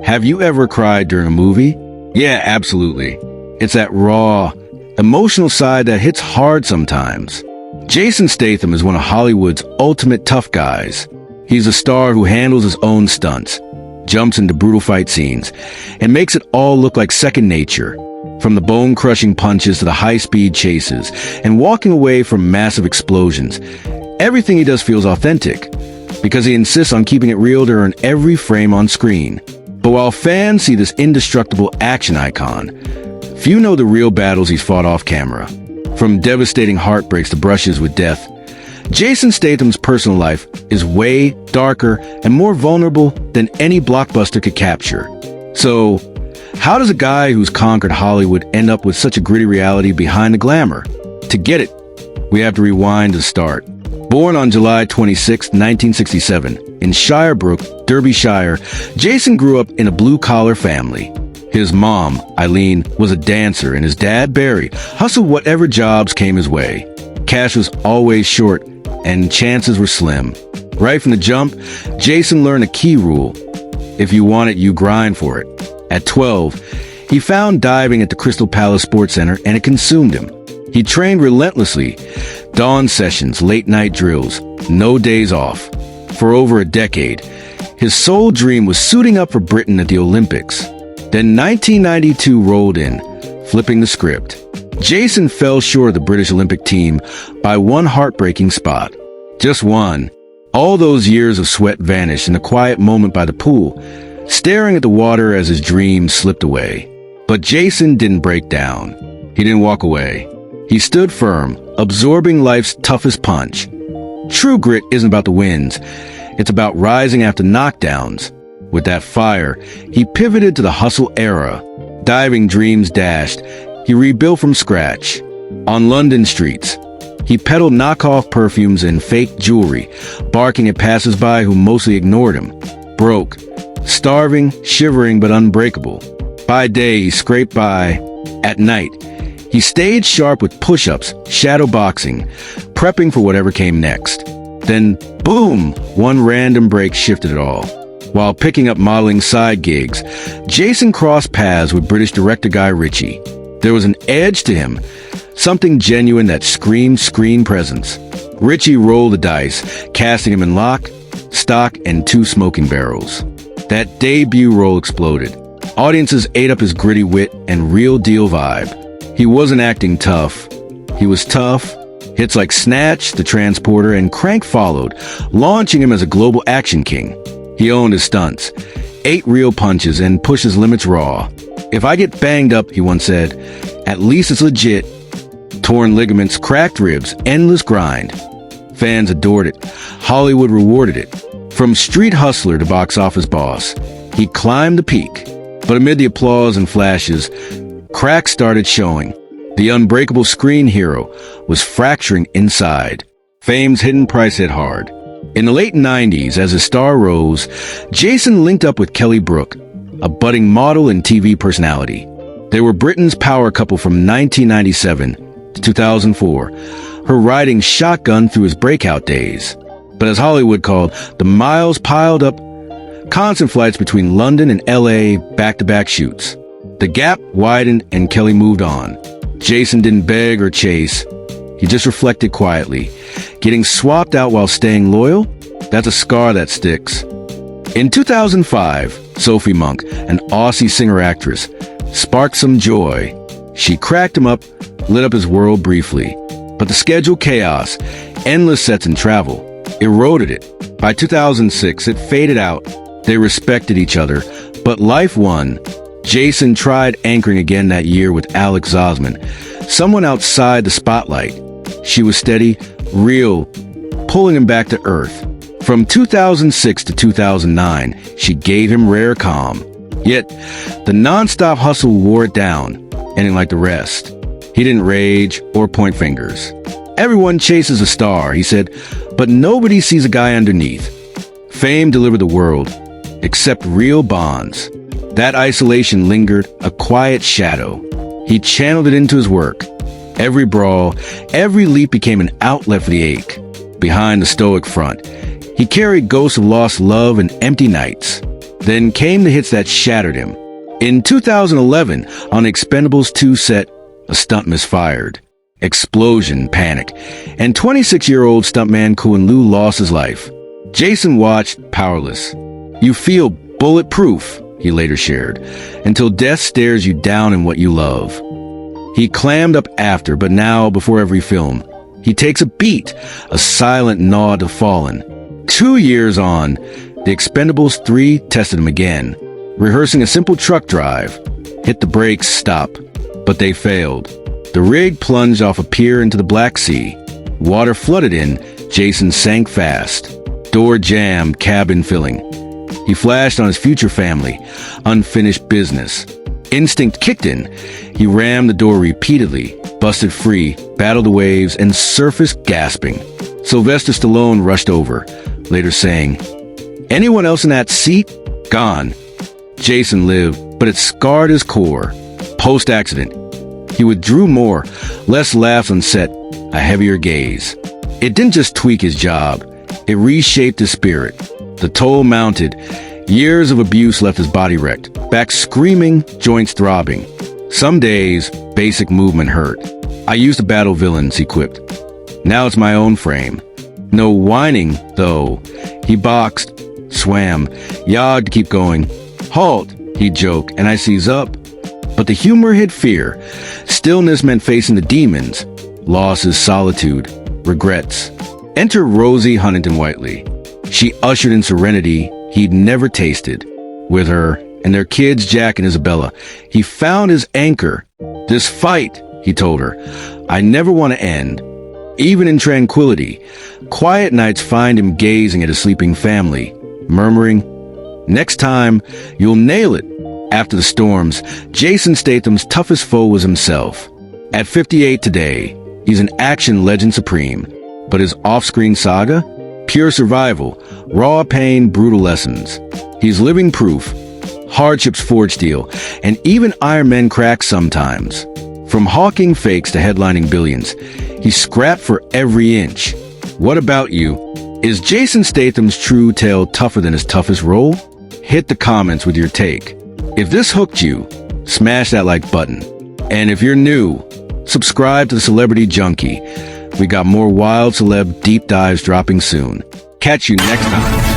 Have you ever cried during a movie? Yeah, absolutely. It's that raw, emotional side that hits hard sometimes. Jason Statham is one of Hollywood's ultimate tough guys. He's a star who handles his own stunts, jumps into brutal fight scenes, and makes it all look like second nature. From the bone-crushing punches to the high-speed chases and walking away from massive explosions, everything he does feels authentic, because he insists on keeping it real to earn every frame on screen. But while fans see this indestructible action icon, few know the real battles he's fought off camera. From devastating heartbreaks to brushes with death, Jason Statham's personal life is way darker and more vulnerable than any blockbuster could capture. So, how does a guy who's conquered Hollywood end up with such a gritty reality behind the glamour? To get it, we have to rewind to the start. Born on July 26, 1967, in Shirebrook, Derbyshire, Jason grew up in a blue-collar family. His mom, Eileen, was a dancer, and his dad, Barry, hustled whatever jobs came his way. Cash was always short, and chances were slim. Right from the jump, Jason learned a key rule. If you want it, you grind for it. At 12, he found diving at the Crystal Palace Sports Center, and it consumed him. He trained relentlessly, dawn sessions, late-night drills, no days off. For over a decade, his sole dream was suiting up for Britain at the Olympics. Then 1992 rolled in, flipping the script. Jason fell short of the British Olympic team by one heartbreaking spot. Just one. All those years of sweat vanished in a quiet moment by the pool, staring at the water as his dreams slipped away. But Jason didn't break down. He didn't walk away. He stood firm, absorbing life's toughest punch. True grit isn't about the wins. It's about rising after knockdowns. With that fire, he pivoted to the hustle era. Diving dreams dashed, he rebuilt from scratch. On London streets, he peddled knockoff perfumes and fake jewelry, barking at passers-by who mostly ignored him. Broke, starving, shivering but unbreakable. By day, he scraped by. At night, he stayed sharp with push-ups, shadow boxing, prepping for whatever came next. Then, boom, one random break shifted it all. While picking up modeling side gigs, Jason crossed paths with British director Guy Ritchie. There was an edge to him, something genuine that screamed screen presence. Ritchie rolled the dice, casting him in Lock, Stock, and Two Smoking Barrels. That debut role exploded. Audiences ate up his gritty wit and real-deal vibe. He wasn't acting tough. He was tough. Hits like Snatch, The Transporter, and Crank followed, launching him as a global action king. He owned his stunts, ate real punches, and pushed his limits raw. If I get banged up, he once said, at least it's legit. Torn ligaments, cracked ribs, endless grind. Fans adored it. Hollywood rewarded it. From street hustler to box office boss, he climbed the peak. But amid the applause and flashes, cracks started showing. The unbreakable screen hero was fracturing inside. Fame's hidden price hit hard. In the late 90s, as his star rose, Jason linked up with Kelly Brook, a budding model and TV personality. They were Britain's power couple from 1997 to 2004, her riding shotgun through his breakout days. But as Hollywood called, the miles piled up, constant flights between London and LA, back-to-back shoots. The gap widened and Kelly moved on. Jason didn't beg or chase. He just reflected quietly. Getting swapped out while staying loyal? That's a scar that sticks. In 2005, Sophie Monk, an Aussie singer-actress, sparked some joy. She cracked him up, lit up his world briefly. But the schedule chaos, endless sets and travel, eroded it. By 2006, it faded out. They respected each other, but life won. Jason tried anchoring again that year with Alex Zosman, someone outside the spotlight. She was steady, real, pulling him back to earth. From 2006 to 2009, she gave him rare calm. Yet, the non-stop hustle wore it down, ending like the rest. He didn't rage or point fingers. Everyone chases a star, he said, but nobody sees a guy underneath. Fame delivered the world, except real bonds. That isolation lingered, a quiet shadow. He channeled it into his work. Every brawl, every leap became an outlet for the ache. Behind the stoic front, he carried ghosts of lost love and empty nights. Then came the hits that shattered him. In 2011, on Expendables 2 set, a stunt misfired. Explosion, panic, and 26-year-old stuntman Kuen Liu lost his life. Jason watched, powerless. "You feel bulletproof," he later shared, "until death stares you down in what you love." He clammed up after, but now, before every film, he takes a beat, a silent nod to fallen. 2 years on, the Expendables 3 tested him again, rehearsing a simple truck drive. Hit the brakes, stop. But they failed. The rig plunged off a pier into the Black Sea. Water flooded in, Jason sank fast. Door jammed, cabin filling. He flashed on his future family, unfinished business. Instinct kicked in. He rammed the door repeatedly, busted free, battled the waves, and surfaced gasping. Sylvester Stallone rushed over, later saying, "Anyone else in that seat? Gone." Jason lived, but it scarred his core. Post-accident, he withdrew more, less laughs on set, a heavier gaze. It didn't just tweak his job, it reshaped his spirit. The toll mounted. Years of abuse left his body wrecked, back screaming, joints throbbing. Some days, basic movement hurt. "I used to battle villains," he quipped. "Now it's my own frame." No whining, though. He boxed, swam, yagged to keep going. "Halt," he'd joke, and I seize up. But the humor hid fear. Stillness meant facing the demons. Losses, solitude, regrets. Enter Rosie Huntington-Whiteley. She ushered in serenity he'd never tasted. With her and their kids, Jack and Isabella, he found his anchor. "This fight," he told her, "I never want to end." Even in tranquility, quiet nights find him gazing at his sleeping family, murmuring, "Next time, you'll nail it." After the storms, Jason Statham's toughest foe was himself. At 58 today, he's an action legend supreme. But his off-screen saga? Pure survival, raw pain, brutal lessons. He's living proof. Hardships forge steel, and even Iron Men crack sometimes. From hawking fakes to headlining billions, he's scrapped for every inch. What about you? Is Jason Statham's true tale tougher than his toughest role? Hit the comments with your take. If this hooked you, smash that like button. And if you're new, subscribe to the Celebrity Junkie. We got more wild celeb deep dives dropping soon. Catch you next time.